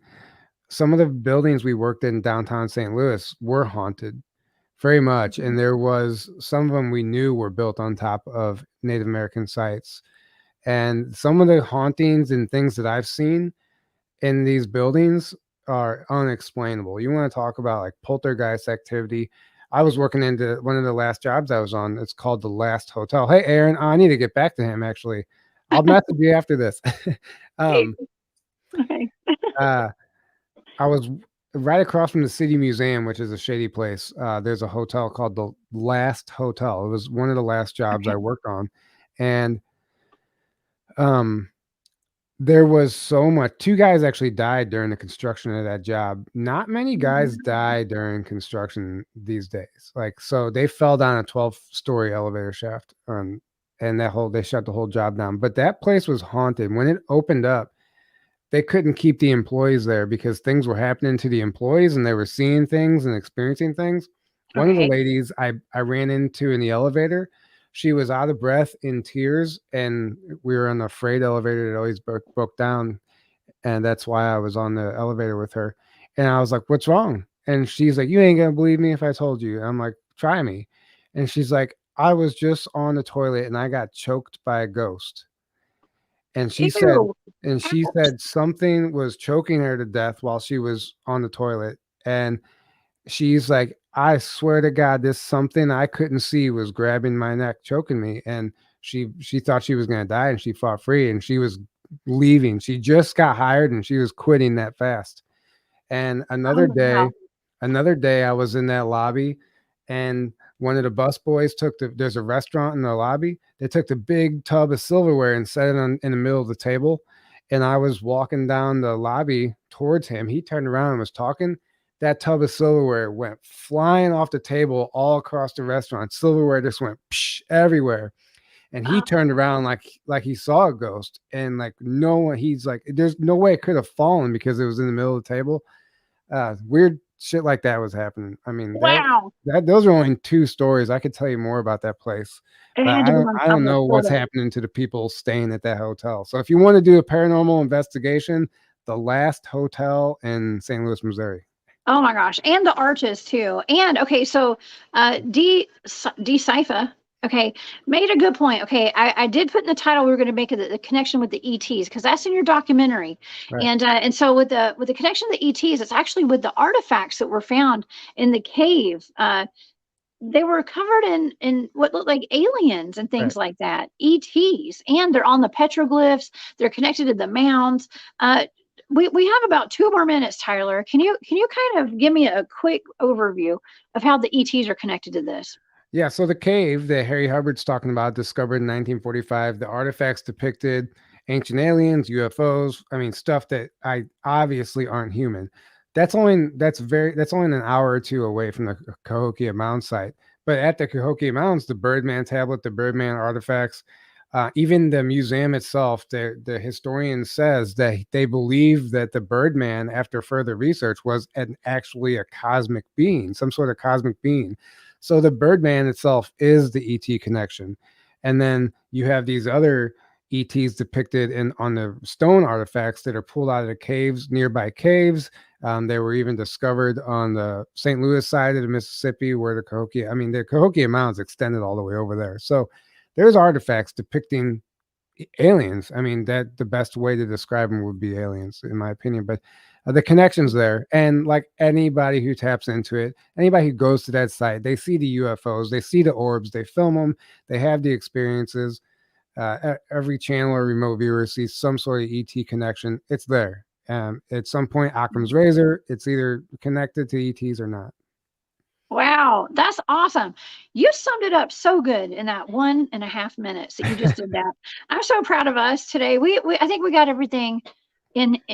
some of the buildings we worked in downtown St. Louis were haunted very much. And there was some of them we knew were built on top of Native American sites. And some of the hauntings and things that I've seen in these buildings are unexplainable. You want to talk about like poltergeist activity. I was working into one of the last jobs I was on. It's called the Last Hotel. Hey, Aaron, I need to get back to him actually. I'll message you after this. um, Okay. uh, I was right across from the City Museum, which is a shady place. There's a hotel called the Last Hotel. It was one of the last jobs I Okay. worked on. And um, there was so much. Two guys actually died during the construction of that job. Not many guys die during construction these days. Like, so they fell down a 12-story elevator shaft, and they shut the whole job down. But that place was haunted. When it opened up, they couldn't keep the employees there because things were happening to the employees and they were seeing things and experiencing things. One of the Okay. ladies I ran into in the elevator, she was out of breath, in tears, and we were on the freight elevator that always broke down, and that's why I was on the elevator with her. And I was like, "What's wrong?" And she's like, "You ain't gonna believe me if I told you." And I'm like, "Try me." And she's like, "I was just on the toilet and I got choked by a ghost." And Ew. she said something was choking her to death while she was on the toilet. And she's like, I swear to God, this something I couldn't see was grabbing my neck, choking me. And she thought she was gonna die, and she fought free, and she was leaving. She just got hired and she was quitting that fast. And Oh, wow. another day I was in that lobby, and one of the bus boys there's a restaurant in the lobby. They took the big tub of silverware and set it in the middle of the table. And I was walking down the lobby towards him. He turned around and was talking. That tub of silverware went flying off the table all across the restaurant. Silverware just went everywhere. And he turned around like he saw a ghost. And like no one, he's like, there's no way it could have fallen because it was in the middle of the table. Weird shit like that was happening. I mean, Wow. those are only two stories. I could tell you more about that place, It but had to be on I top don't of the know what's photo. happening to the people staying at that hotel. So if you want to do a paranormal investigation, the Last Hotel in St. Louis, Missouri. Oh my gosh. And the arches too. And okay, so D Cypher, okay, made a good point. Okay, I did put in the title we were going to make the connection with the ETs, because that's in your documentary. Right. And so with the connection of the ETs, it's actually with the artifacts that were found in the cave. They were covered in what looked like aliens and things Right. like that, ETs, and they're on the petroglyphs. They're connected to the mounds. We have about 2 more minutes, Tyler. Can you kind of give me a quick overview of how the ETs are connected to this? Yeah, so the cave that Harry Hubbard's talking about, discovered in 1945, the artifacts depicted ancient aliens, UFOs, I mean stuff that I obviously aren't human. That's only an hour or two away from the Cahokia Mound site. But at the Cahokia Mounds, the Birdman tablet, the Birdman artifacts, even the museum itself, the historian says that they believe that the Birdman, after further research, was actually a cosmic being, some sort of cosmic being. So the Birdman itself is the ET connection. And then you have these other ETs depicted on the stone artifacts that are pulled out of the caves, nearby caves. They were even discovered on the St. Louis side of the Mississippi, where the Cahokia Mounds extended all the way over there. So there's artifacts depicting aliens. I mean, that the best way to describe them would be aliens, in my opinion. But the connections there, and like anybody who taps into it, anybody who goes to that site, they see the UFOs, they see the orbs, they film them, they have the experiences. Every channel or remote viewer sees some sort of ET connection. It's there. At some point, Occam's razor, it's either connected to ETs or not. Wow, that's awesome. You summed it up so good in that 1.5 minutes that you just did that. I'm so proud of us today. I think we got everything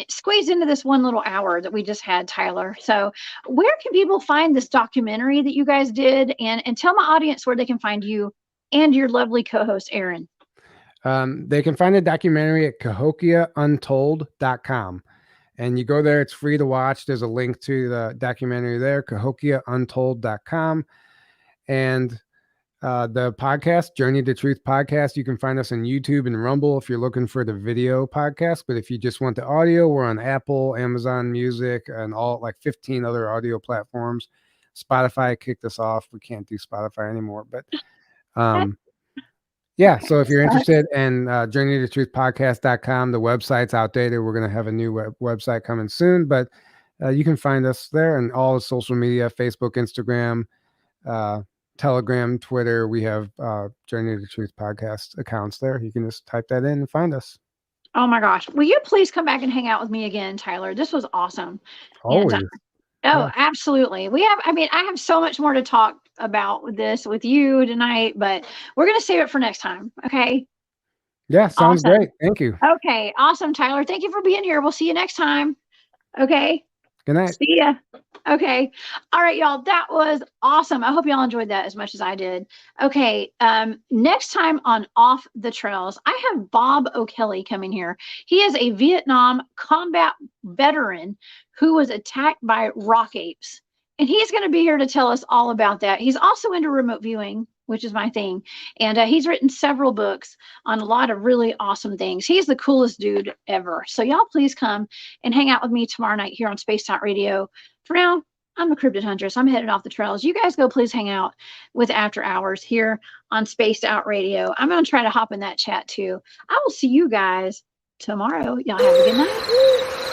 squeezed into this one little hour that we just had, Tyler. So where can people find this documentary that you guys did? And tell my audience where they can find you and your lovely co-host, Aaron. They can find the documentary at cahokiauntold.com. And you go there, it's free to watch. There's a link to the documentary there, cahokiauntold.com. And the podcast, Journey to Truth podcast, you can find us on YouTube and Rumble if you're looking for the video podcast. But if you just want the audio, we're on Apple, Amazon Music, and all like 15 other audio platforms. Spotify kicked us off. We can't do Spotify anymore. But yeah, so if you're interested in Journey to Truth podcast.com, the website's outdated. We're going to have a new website coming soon, but you can find us there and all the social media, Facebook, Instagram, Telegram, Twitter. We have Journey to Truth podcast accounts there. You can just type that in and find us. Oh my gosh. Will you please come back and hang out with me again, Tyler? This was awesome. Always. Yeah. Absolutely. I have so much more to talk about this with you tonight, but we're going to save it for next time. Okay. Yeah. Sounds great. Thank you. Okay. Awesome, Tyler. Thank you for being here. We'll see you next time. Okay. Good night. See ya. Okay. All right, y'all. That was awesome. I hope y'all enjoyed that as much as I did. Okay. Next time on Off the Trails, I have Bob O'Kelly coming here. He is a Vietnam combat veteran who was attacked by rock apes. And he's going to be here to tell us all about that. He's also into remote viewing, which is my thing. And he's written several books on a lot of really awesome things. He's the coolest dude ever. So y'all please come and hang out with me tomorrow night here on Spaced Out Radio. For now, I'm a cryptid huntress. I'm headed off the trails. You guys go please hang out with After Hours here on Spaced Out Radio. I'm going to try to hop in that chat too. I will see you guys tomorrow. Y'all have a good night.